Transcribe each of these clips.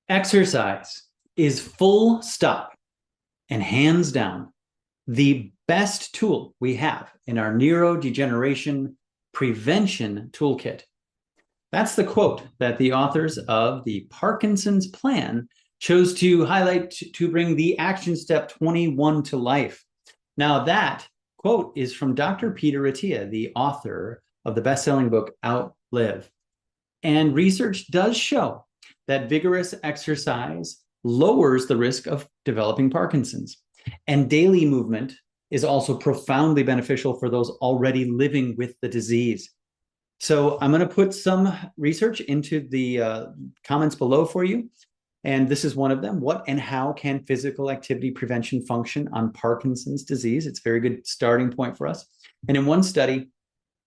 Exercise is full stop and hands down the best tool we have in our neurodegeneration prevention toolkit. That's the quote that the authors of the Parkinson's Plan chose to highlight to bring the action step 21 to life. Now, that quote is from Dr. Peter Attia, the author of the best-selling book Outlive. And research does show that vigorous exercise lowers the risk of developing Parkinson's. And daily movement is also profoundly beneficial for those already living with the disease. So I'm going to put some research into the comments below for you. And this is one of them. What and how can physical activity prevention function on Parkinson's disease? It's a very good starting point for us. And in one study,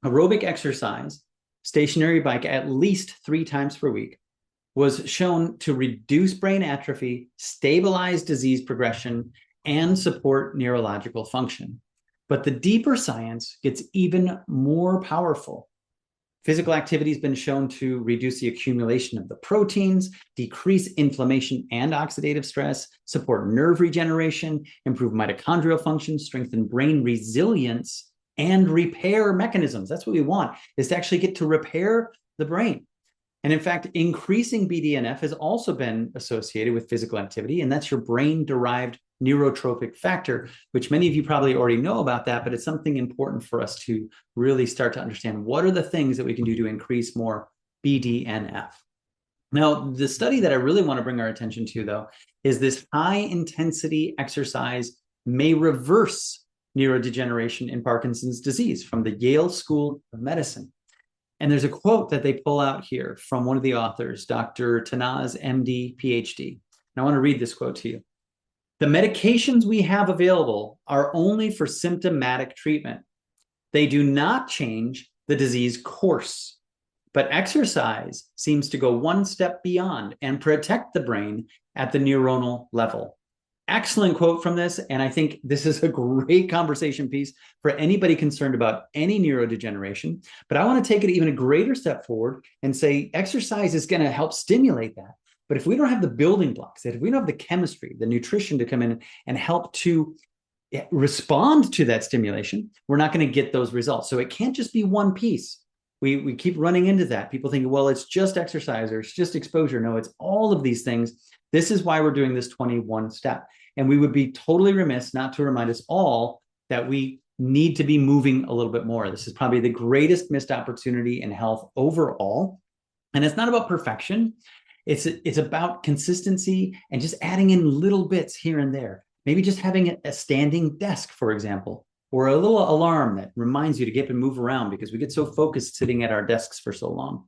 aerobic exercise, stationary bike at least 3 times per week, was shown to reduce brain atrophy, stabilize disease progression, and support neurological function. But the deeper science gets even more powerful. Physical activity has been shown to reduce the accumulation of the proteins, decrease inflammation and oxidative stress, support nerve regeneration, improve mitochondrial function, strengthen brain resilience, and repair mechanisms. That's what we want, is to actually get to repair the brain. And in fact, increasing BDNF has also been associated with physical activity, and that's your brain-derived neurotrophic factor, which many of you probably already know about that, but it's something important for us to really start to understand. What are the things that we can do to increase more BDNF? Now, the study that I really want to bring our attention to, though, is this high-intensity exercise may reverse neurodegeneration in Parkinson's disease from the Yale School of Medicine. And there's a quote that they pull out here from one of the authors, Dr. Tanaz, MD, PhD. And I want to read this quote to you. The medications we have available are only for symptomatic treatment. They do not change the disease course, but exercise seems to go one step beyond and protect the brain at the neuronal level. Excellent quote from this, and I think this is a great conversation piece for anybody concerned about any neurodegeneration. But I want to take it even a greater step forward and say exercise is going to help stimulate that. But if we don't have the building blocks, if we don't have the chemistry, the nutrition to come in and help to respond to that stimulation, we're not going to get those results. So it can't just be one piece. We keep running into that. People think, well, it's just exercise or it's just exposure. No, it's all of these things. This is why we're doing this 21 step. And we would be totally remiss not to remind us all that we need to be moving a little bit more. This is probably the greatest missed opportunity in health overall. And it's not about perfection. It's about consistency and just adding in little bits here and there. Maybe just having a standing desk, for example, or a little alarm that reminds you to get up and move around because we get so focused sitting at our desks for so long.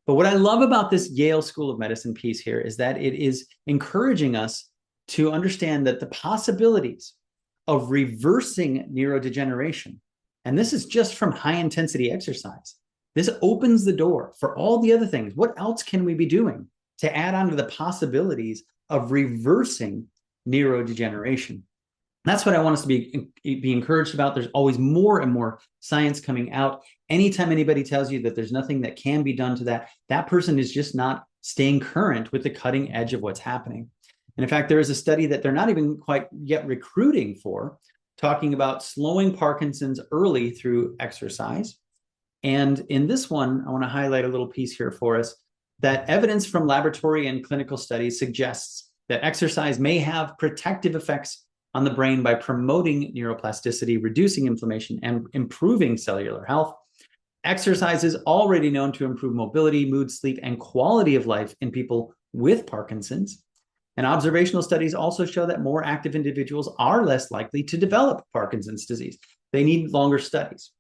But what I love about this Yale School of Medicine piece here is that it is encouraging us to understand that the possibilities of reversing neurodegeneration, and this is just from high intensity exercise, this opens the door for all the other things. What else can we be doing to add on to the possibilities of reversing neurodegeneration? That's what I want us to be encouraged about. There's always more and more science coming out. Anytime anybody tells you that there's nothing that can be done to that, that person is just not staying current with the cutting edge of what's happening. And in fact, there is a study that they're not even quite yet recruiting for, talking about slowing Parkinson's early through exercise. And in this one, I want to highlight a little piece here for us, that evidence from laboratory and clinical studies suggests that exercise may have protective effects on the brain by promoting neuroplasticity, reducing inflammation, and improving cellular health. Exercise is already known to improve mobility, mood, sleep, and quality of life in people with Parkinson's. And observational studies also show that more active individuals are less likely to develop Parkinson's disease. They need longer studies.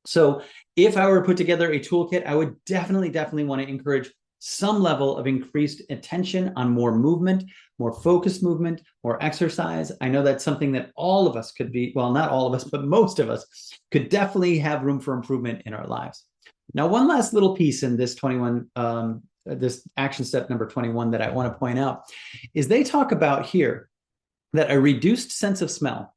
So if I were to put together a toolkit, I would definitely want to encourage some level of increased attention on more movement, more focused movement, more exercise. I know that's something that all of us could be, well, not all of us, but most of us could definitely have room for improvement in our lives. Now, one last little piece in this this action step number 21 that I want to point out is they talk about here that a reduced sense of smell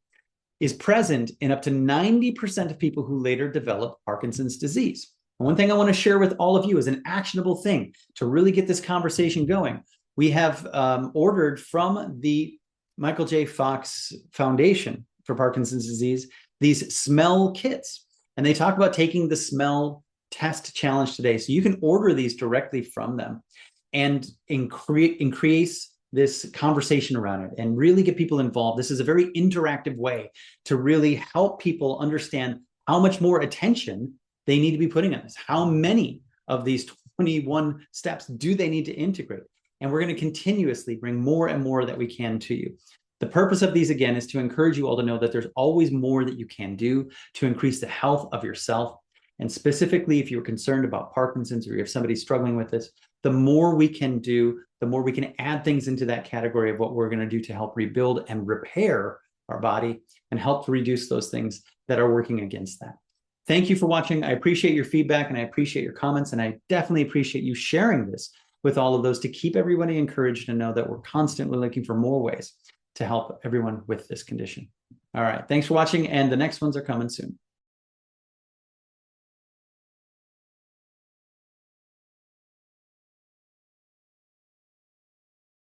is present in up to 90% of people who later develop Parkinson's disease. And one thing I want to share with all of you is an actionable thing to really get this conversation going. we have ordered from the Michael J. Fox Foundation for Parkinson's disease these smell kits. And they talk about taking the smell test challenge today. So you can order these directly from them and increase this conversation around it and really get people involved. This is a very interactive way to really help people understand how much more attention they need to be putting on this. How many of these 21 steps do they need to integrate? And we're going to continuously bring more and more that we can to you. The purpose of these, again, is to encourage you all to know that there's always more that you can do to increase the health of yourself. And specifically, if you're concerned about Parkinson's or you have somebody struggling with this, the more we can do, the more we can add things into that category of what we're going to do to help rebuild and repair our body and help to reduce those things that are working against that. Thank you for watching. I appreciate your feedback and I appreciate your comments, and I definitely appreciate you sharing this with all of those to keep everybody encouraged and know that we're constantly looking for more ways to help everyone with this condition. All right, thanks for watching, and the next ones are coming soon.